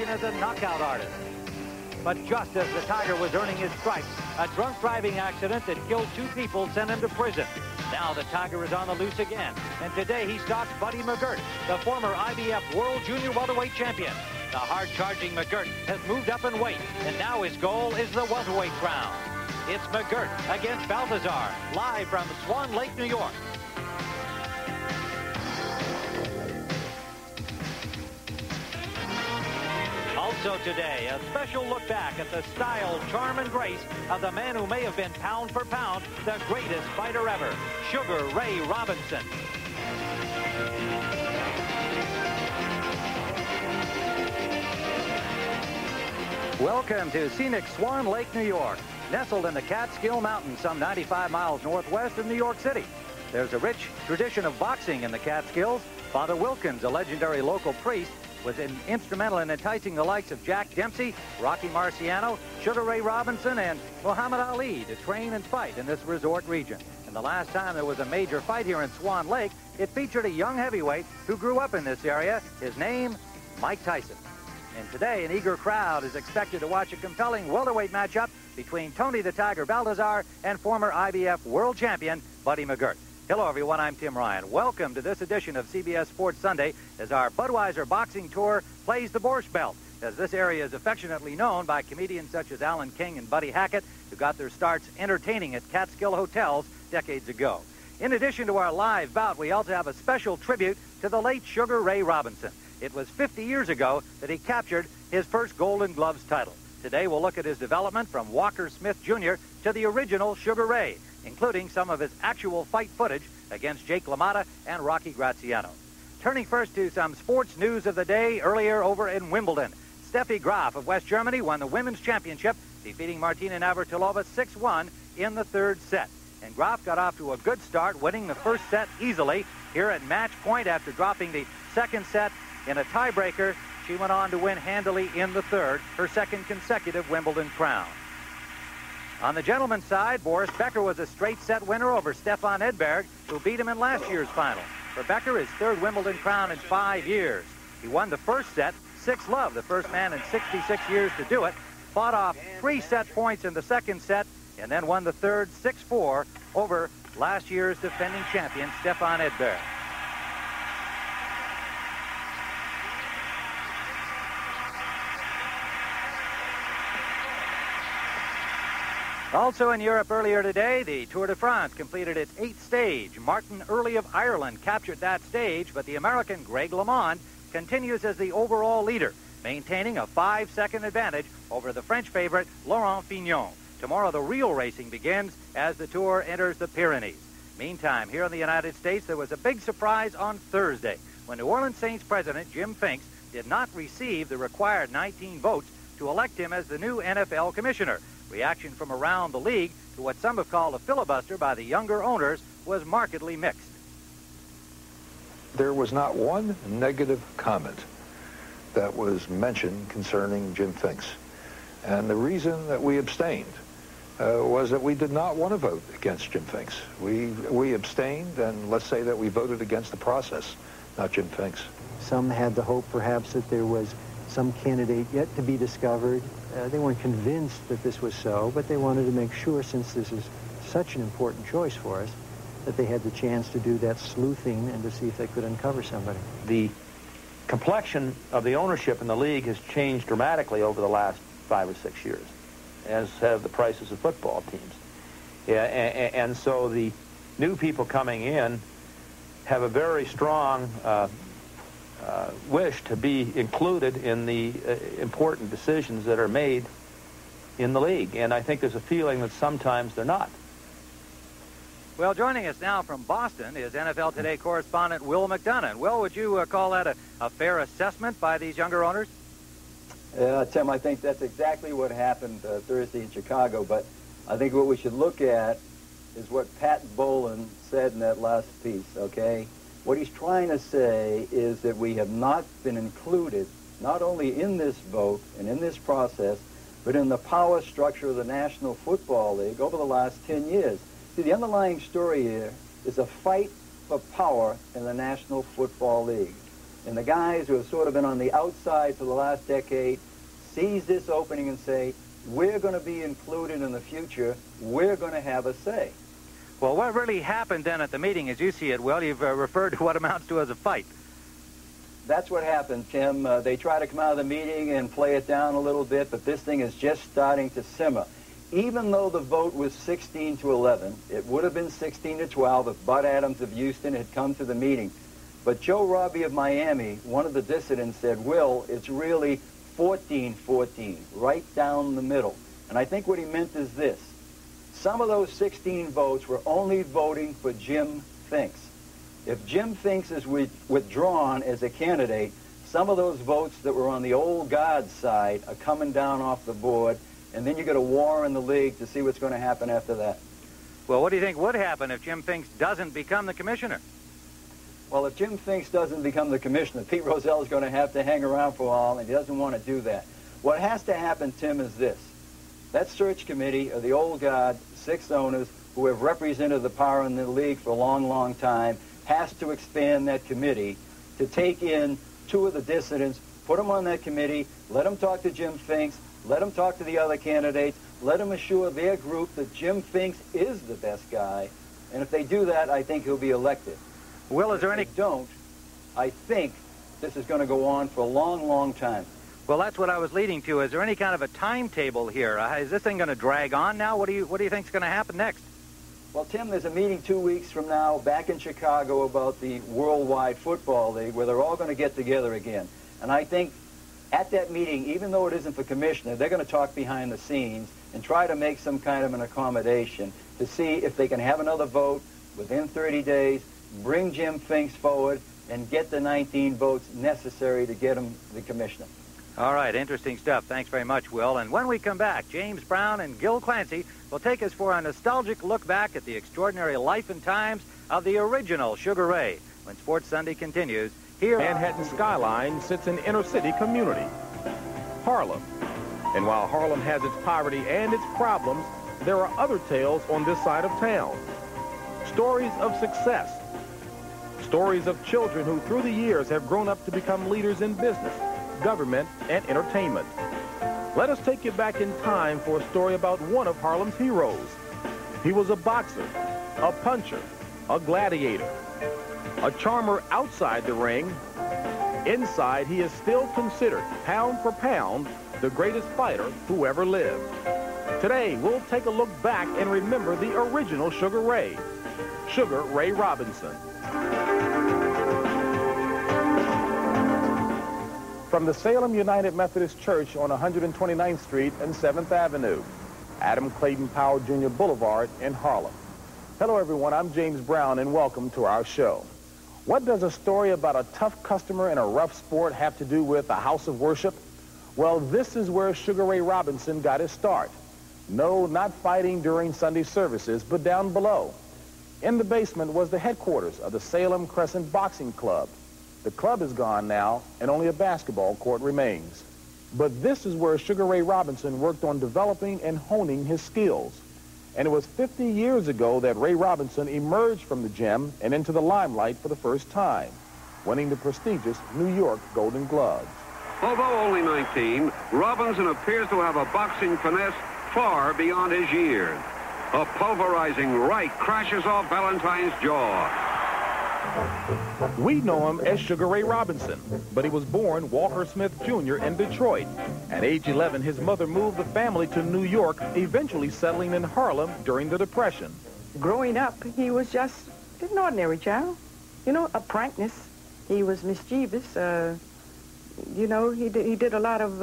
as a knockout artist. But just as the Tiger was earning his stripes, a drunk driving accident that killed 2 people sent him to prison. Now the Tiger is on the loose again, and today he stalks Buddy McGirt, the former IBF World Junior Welterweight Champion. The hard-charging McGirt has moved up in weight, and now his goal is the welterweight crown. It's McGirt against Baltazar, live from Swan Lake, New York. Also today, a special look back at the style, charm, and grace of the man who may have been pound for pound the greatest fighter ever, Sugar Ray Robinson. Welcome to scenic Swan Lake, New York, nestled in the Catskill Mountains, some 95 miles northwest of New York City. There's a rich tradition of boxing in the Catskills. Father Wilkins, a legendary local priest, was instrumental in enticing the likes of Jack Dempsey, Rocky Marciano, Sugar Ray Robinson, and Muhammad Ali to train and fight in this resort region. And the last time there was a major fight here in Swan Lake, it featured a young heavyweight who grew up in this area. His name, Mike Tyson. And today, an eager crowd is expected to watch a compelling welterweight matchup between Tony the Tiger Baltazar and former IBF world champion Buddy McGirt. Hello, everyone. I'm Tim Ryan. Welcome to this edition of CBS Sports Sunday as our Budweiser boxing tour plays the Borscht Belt, as this area is affectionately known by comedians such as Alan King and Buddy Hackett, who got their starts entertaining at Catskill hotels decades ago. In addition to our live bout, we also have a special tribute to the late Sugar Ray Robinson. It was 50 years ago that he captured his first Golden Gloves title. Today, we'll look at his development from Walker Smith Jr. to the original Sugar Ray, including some of his actual fight footage against Jake LaMotta and Rocky Graziano. Turning first to some sports news of the day, earlier over in Wimbledon. Steffi Graf of West Germany won the women's championship, defeating Martina Navratilova 6-1 in the 3rd set. And Graf got off to a good start, winning the 1st set easily here at match point after dropping the 2nd set in a tiebreaker. She went on to win handily in the 3rd, her 2nd consecutive Wimbledon crown. On the gentlemen's side, Boris Becker was a straight set winner over Stefan Edberg, who beat him in last year's final. For Becker, his 3rd Wimbledon crown in 5 years. He won the 1st set, 6-love, the first man in 66 years to do it, fought off 3 set points in the 2nd set, and then won the 3rd 6-4 over last year's defending champion, Stefan Edberg. Also in Europe earlier today, the Tour de France completed its 8th stage. Martin Early of Ireland captured that stage, but the American Greg LeMond continues as the overall leader, maintaining a 5-second advantage over the French favorite Laurent Fignon. Tomorrow, the real racing begins as the Tour enters the Pyrenees. Meantime, here in the United States, there was a big surprise on Thursday when New Orleans Saints president Jim Finks did not receive the required 19 votes to elect him as the new NFL commissioner. Reaction from around the league to what some have called a filibuster by the younger owners was markedly mixed. There was not one negative comment that was mentioned concerning Jim Finks. And the reason that we abstained was that we did not want to vote against Jim Finks. We abstained, and let's say that we voted against the process, not Jim Finks. Some had the hope, perhaps, that there was some candidate yet to be discovered. They weren't convinced that this was so, but they wanted to make sure, since this is such an important choice for us, that they had the chance to do that sleuthing and to see if they could uncover somebody. The complexion of the ownership in the league has changed dramatically over the last 5 or 6 years, as have the prices of football teams. And so the new people coming in have a very strong wish to be included in the important decisions that are made in the league. And I think there's a feeling that sometimes they're not. Well, joining us now from Boston is NFL Today correspondent Will McDonough. Will, would you call that a fair assessment by these younger owners? Tim, I think that's exactly what happened Thursday in Chicago. But I think what we should look at is what Pat Boland said in that last piece, okay? What he's trying to say is that we have not been included, not only in this vote and in this process, but in the power structure of the National Football League over the last 10 years. See, the underlying story here is a fight for power in the National Football League. And the guys who have sort of been on the outside for the last decade seize this opening and say, we're going to be included in the future. We're going to have a say. Well, what really happened then at the meeting, as you see it, well, you've referred to what amounts to as a fight. That's what happened, Tim. They try to come out of the meeting and play it down a little bit, but this thing is just starting to simmer. Even though the vote was 16-11, it would have been 16-12 if Bud Adams of Houston had come to the meeting. But Joe Robbie of Miami, one of the dissidents, said, Will, it's really 14-14, right down the middle. And I think what he meant is this. Some of those 16 votes were only voting for Jim Finks. If Jim Finks is withdrawn as a candidate, some of those votes that were on the old guard side are coming down off the board, and then you get a war in the league to see what's going to happen after that. Well, what do you think would happen if Jim Finks doesn't become the commissioner? Well, if Jim Finks doesn't become the commissioner, Pete Rozelle is going to have to hang around for a while, and he doesn't want to do that. What has to happen, Tim, is this. That search committee of the old guard, 6 owners who have represented the power in the league for a long, long time, has to expand that committee to take in 2 of the dissidents, put them on that committee, let them talk to Jim Finks, let them talk to the other candidates, let them assure their group that Jim Finks is the best guy. And if they do that, I think he'll be elected. Will, is there any... If they don't, I think this is going to go on for a long, long time. Well, that's what I was leading to. Is there any kind of a timetable here? Is this thing going to drag on now? What do you think is going to happen next? Well, Tim, there's a meeting 2 weeks from now back in Chicago about the Worldwide Football League where they're all going to get together again. And I think at that meeting, even though it isn't the commissioner, they're going to talk behind the scenes and try to make some kind of an accommodation to see if they can have another vote within 30 days, bring Jim Finks forward, and get the 19 votes necessary to get him the commissioner. All right, interesting stuff. Thanks very much, Will. And when we come back, James Brown and Gil Clancy will take us for a nostalgic look back at the extraordinary life and times of the original Sugar Ray. When Sports Sunday continues, here... Manhattan skyline sits an inner-city community, Harlem. And while Harlem has its poverty and its problems, there are other tales on this side of town. Stories of success. Stories of children who, through the years, have grown up to become leaders in business, government, and entertainment. Let us take you back in time for a story about one of Harlem's heroes. He was a boxer, a puncher, a gladiator, a charmer outside the ring. Inside, he is still considered, pound for pound, the greatest fighter who ever lived. Today, we'll take a look back and remember the original Sugar Ray, Sugar Ray Robinson. From the Salem United Methodist Church on 129th Street and 7th Avenue, Adam Clayton Powell Jr. Boulevard in Harlem. Hello everyone, I'm James Brown and welcome to our show. What does a story about a tough customer in a rough sport have to do with a house of worship? Well, this is where Sugar Ray Robinson got his start. No, not fighting during Sunday services, but down below. In the basement was the headquarters of the Salem Crescent Boxing Club. The club is gone now, and only a basketball court remains. But this is where Sugar Ray Robinson worked on developing and honing his skills. And it was 50 years ago that Ray Robinson emerged from the gym and into the limelight for the first time, winning the prestigious New York Golden Gloves. Although only 19, Robinson appears to have a boxing finesse far beyond his years. A pulverizing right crashes off Valentine's jaw. We know him as Sugar Ray Robinson, but he was born Walker Smith Jr. in Detroit. At age 11, his mother moved the family to New York, eventually settling in Harlem during the Depression. Growing up, he was just an ordinary child. You know, a prankness. He was mischievous. You know, he did a lot of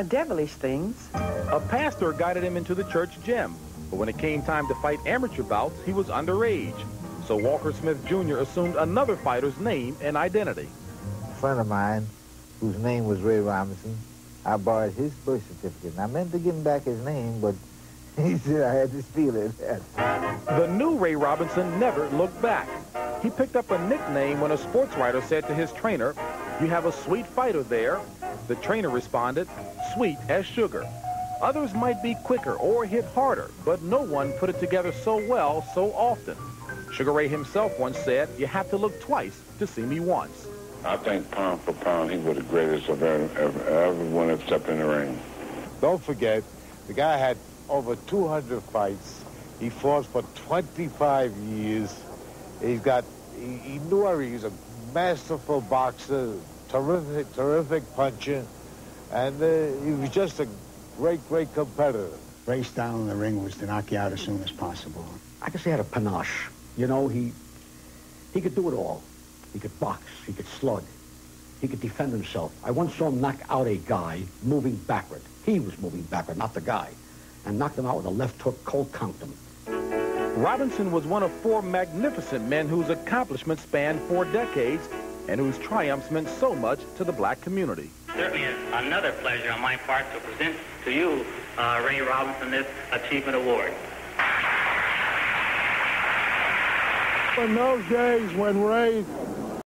devilish things. A pastor guided him into the church gym, but when it came time to fight amateur bouts, he was underage. So Walker Smith Jr. assumed another fighter's name and identity. A friend of mine, whose name was Ray Robinson, I borrowed his birth certificate. And I meant to give him back his name, but he said I had to steal it. The new Ray Robinson never looked back. He picked up a nickname when a sports writer said to his trainer, "You have a sweet fighter there." The trainer responded, "Sweet as sugar." Others might be quicker or hit harder, but no one put it together so well so often. Sugar Ray himself once said, "You have to look twice to see me once." I think pound for pound, he was the greatest of everyone except in the ring. Don't forget, the guy had over 200 fights. He fought for 25 years. He knew everything. He's a masterful boxer, terrific puncher, and he was just a great competitor. Ray's style in the ring was to knock you out as soon as possible. I guess he had a panache. You know, he could do it all. He could box, he could slug, he could defend himself. I once saw him knock out a guy moving backward. He was moving backward, not the guy, and knocked him out with a left hook, cold conked him. Robinson was one of 4 magnificent men whose accomplishments spanned 4 decades and whose triumphs meant so much to the black community. Certainly is another pleasure on my part to present to you, Ray Robinson, this Achievement Award. In those days when Ray